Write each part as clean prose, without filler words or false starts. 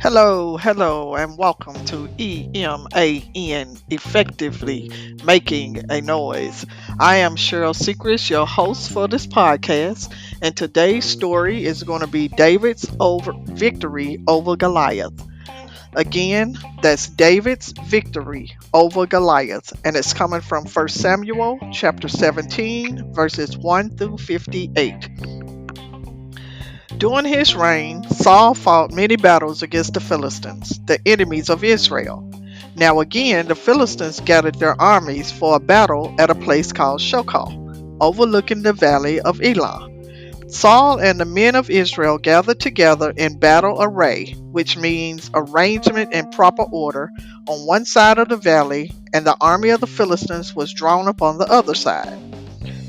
Hello, and welcome to EMAN, Effectively Making a Noise. I am Cheryl Secrest, your host for this podcast, and today's story is going to be David's victory over Goliath. Again, that's David's victory over Goliath, and it's coming from 1 Samuel chapter 17, verses 1 through 58. During his reign, Saul fought many battles against the Philistines, the enemies of Israel. Now again, the Philistines gathered their armies for a battle at a place called Shokal, overlooking the valley of Elah. Saul and the men of Israel gathered together in battle array, which means arrangement in proper order, on one side of the valley, and the army of the Philistines was drawn up on the other side.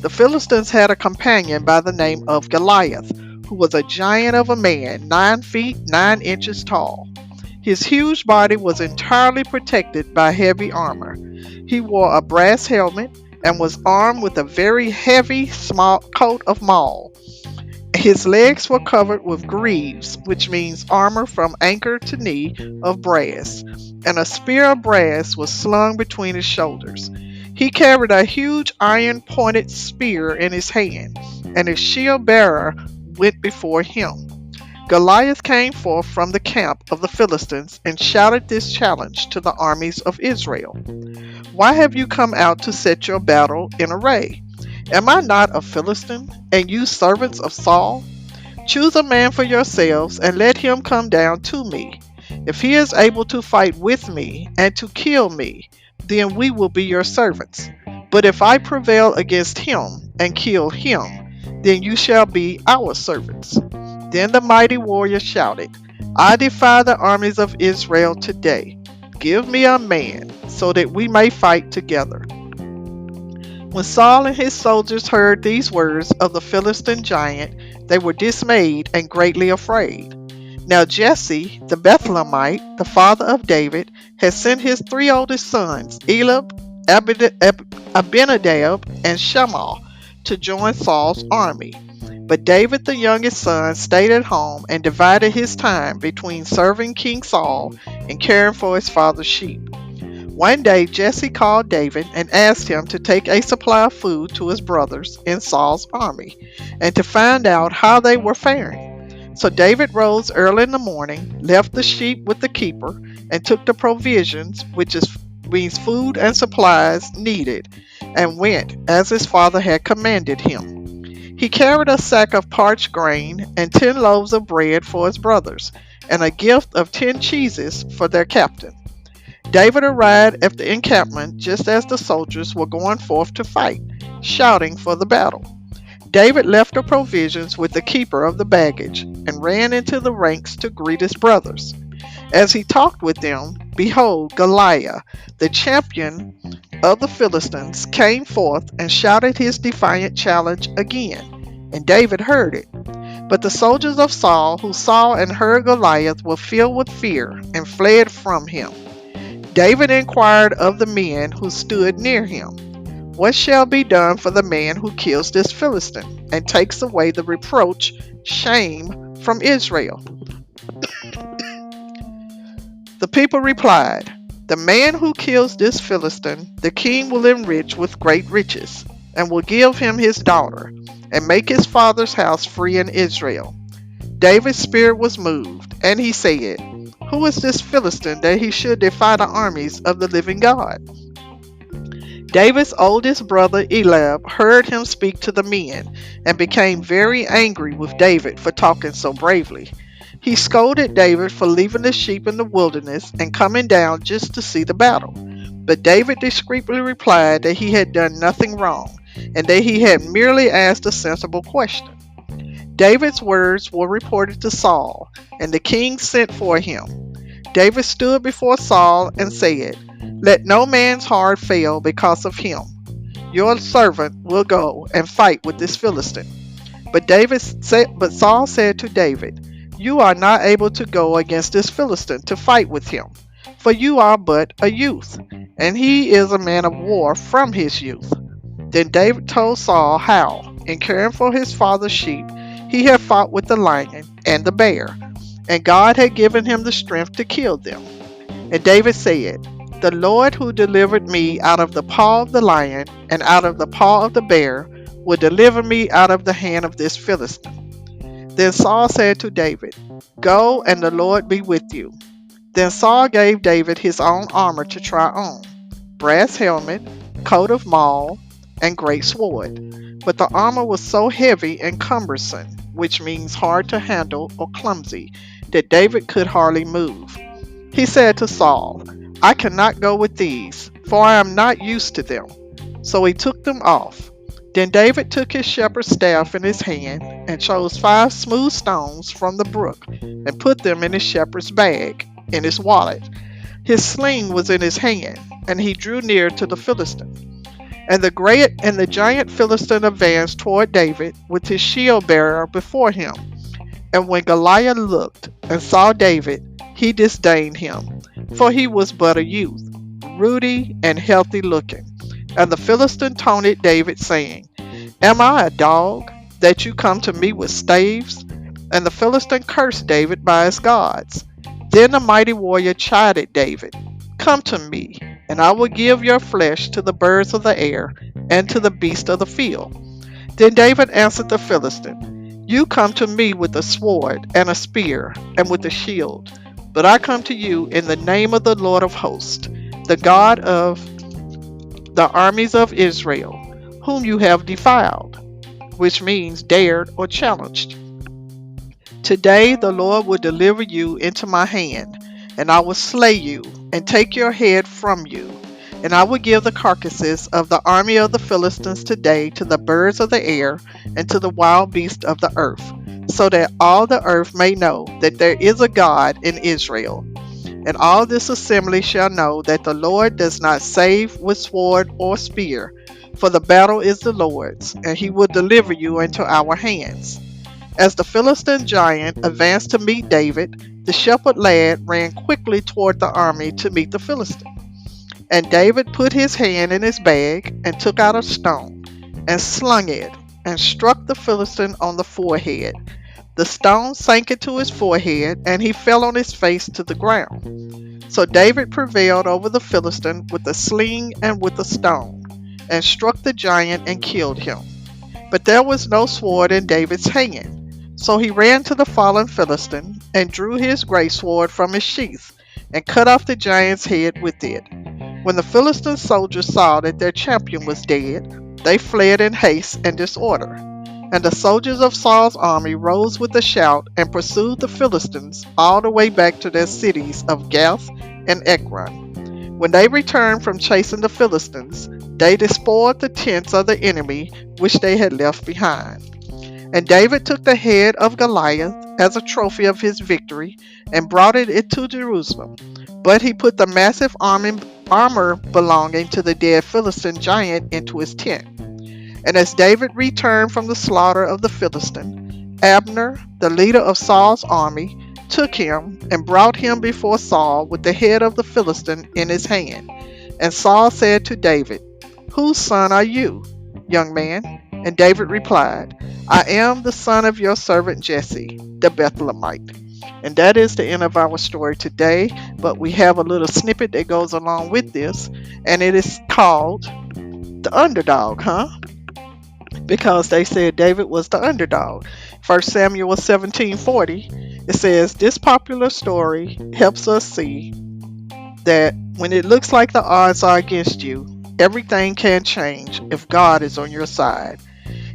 The Philistines had a companion by the name of Goliath, who was a giant of a man, 9 feet 9 inches tall. His huge body was entirely protected by heavy armor. He wore a brass helmet and was armed with a very heavy small coat of maul. His legs were covered with greaves, which means armor from ankle to knee of brass, and a spear of brass was slung between his shoulders. He carried a huge iron-pointed spear in his hand, and his shield bearer went before him. Goliath came forth from the camp of the Philistines and shouted this challenge to the armies of Israel. Why have you come out to set your battle in array? Am I not a Philistine, and you servants of Saul? Choose a man for yourselves, and let him come down to me. If he is able to fight with me and to kill me, then we will be your servants. But if I prevail against him and kill him, then you shall be our servants. Then the mighty warrior shouted, I defy the armies of Israel today. Give me a man, so that we may fight together. When Saul and his soldiers heard these words of the Philistine giant, they were dismayed and greatly afraid. Now Jesse, the Bethlehemite, the father of David, had sent his 3 oldest sons, Eliab, Abinadab, and Shammah, to join Saul's army. But David, the youngest son, stayed at home and divided his time between serving King Saul and caring for his father's sheep. One day Jesse called David and asked him to take a supply of food to his brothers in Saul's army and to find out how they were faring. So David rose early in the morning, left the sheep with the keeper, and took the provisions, which means food and supplies needed, and went as his father had commanded him. He carried a sack of parched grain and 10 loaves of bread for his brothers, and a gift of 10 cheeses for their captain. David arrived at the encampment just as the soldiers were going forth to fight, shouting for the battle. David left the provisions with the keeper of the baggage and ran into the ranks to greet his brothers. As he talked with them, behold, Goliath, the champion of the Philistines, came forth and shouted his defiant challenge again, and David heard it. But the soldiers of Saul, who saw and heard Goliath, were filled with fear and fled from him. David inquired of the men who stood near him, what shall be done for the man who kills this Philistine and takes away the reproach, shame from Israel? The people replied, the man who kills this Philistine, the king will enrich with great riches, and will give him his daughter, and make his father's house free in Israel. David's spirit was moved, and he said, who is this Philistine that he should defy the armies of the living God? David's oldest brother Eliab heard him speak to the men, and became very angry with David for talking so bravely. He scolded David for leaving the sheep in the wilderness and coming down just to see the battle. But David discreetly replied that he had done nothing wrong, and that he had merely asked a sensible question. David's words were reported to Saul, and the king sent for him. David stood before Saul and said, let no man's heart fail because of him. Your servant will go and fight with this Philistine. But Saul said to David, you are not able to go against this Philistine to fight with him, for you are but a youth, and he is a man of war from his youth. Then David told Saul how, in caring for his father's sheep, he had fought with the lion and the bear, and God had given him the strength to kill them. And David said, "The Lord who delivered me out of the paw of the lion and out of the paw of the bear will deliver me out of the hand of this Philistine." Then Saul said to David, "Go, and the Lord be with you." Then Saul gave David his own armor to try on: brass helmet, coat of mail, and great sword. But the armor was so heavy and cumbersome, which means hard to handle or clumsy, that David could hardly move. He said to Saul, "I cannot go with these, for I am not used to them." So he took them off. Then David took his shepherd's staff in his hand and chose 5 smooth stones from the brook and put them in his shepherd's bag, in his wallet. His sling was in his hand, and he drew near to the Philistine. And the giant Philistine advanced toward David with his shield bearer before him. And when Goliath looked and saw David, he disdained him, for he was but a youth, ruddy and healthy looking. And the Philistine taunted David, saying, "Am I a dog, that you come to me with staves?" And the Philistine cursed David by his gods. Then the mighty warrior chided David, "Come to me, and I will give your flesh to the birds of the air and to the beasts of the field." Then David answered the Philistine, "You come to me with a sword and a spear and with a shield, but I come to you in the name of the Lord of hosts, the God of the armies of Israel, whom you have defiled," which means dared or challenged. "Today the Lord will deliver you into my hand, and I will slay you and take your head from you. And I will give the carcasses of the army of the Philistines today to the birds of the air and to the wild beasts of the earth, so that all the earth may know that there is a God in Israel. And all this assembly shall know that the Lord does not save with sword or spear, for the battle is the Lord's, and he will deliver you into our hands." As the Philistine giant advanced to meet David, the shepherd lad ran quickly toward the army to meet the Philistine. And David put his hand in his bag and took out a stone and slung it and struck the Philistine on the forehead. The stone sank into his forehead, and he fell on his face to the ground. So David prevailed over the Philistine with a sling and with a stone, and struck the giant and killed him. But there was no sword in David's hand. So he ran to the fallen Philistine and drew his great sword from his sheath and cut off the giant's head with it. When the Philistine soldiers saw that their champion was dead, they fled in haste and disorder. And the soldiers of Saul's army rose with a shout and pursued the Philistines all the way back to their cities of Gath and Ekron. When they returned from chasing the Philistines, they despoiled the tents of the enemy which they had left behind. And David took the head of Goliath as a trophy of his victory and brought it into Jerusalem. But he put the massive armor belonging to the dead Philistine giant into his tent. And as David returned from the slaughter of the Philistine, Abner, the leader of Saul's army, took him and brought him before Saul with the head of the Philistine in his hand. And Saul said to David, "Whose son are you, young man?" And David replied, "I am the son of your servant Jesse, the Bethlehemite." And that is the end of our story today, but we have a little snippet that goes along with this, and it is called The Underdog, because they said David was the underdog. 1 Samuel 17:40, it says, "This popular story helps us see that when it looks like the odds are against you, everything can change if God is on your side."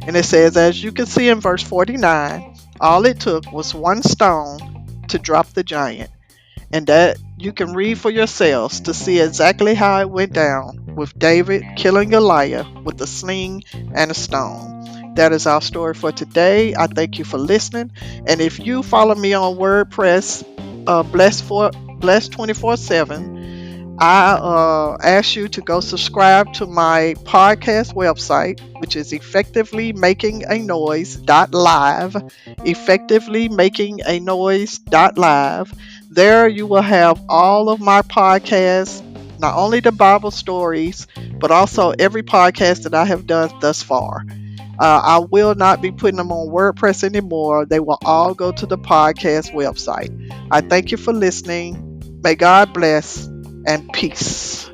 And it says, as you can see in verse 49, all it took was one stone to drop the giant. And that you can read for yourselves to see exactly how it went down with David killing Goliath with a sling and a stone. That is our story for today. I thank you for listening. And if you follow me on WordPress, Blessed 24/7, I ask you to go subscribe to my podcast website, which is effectivelymakinganoise.live, effectivelymakinganoise.live. There you will have all of my podcasts, not only the Bible stories, but also every podcast that I have done thus far. I will not be putting them on WordPress anymore. They will all go to the podcast website. I thank you for listening. May God bless and peace.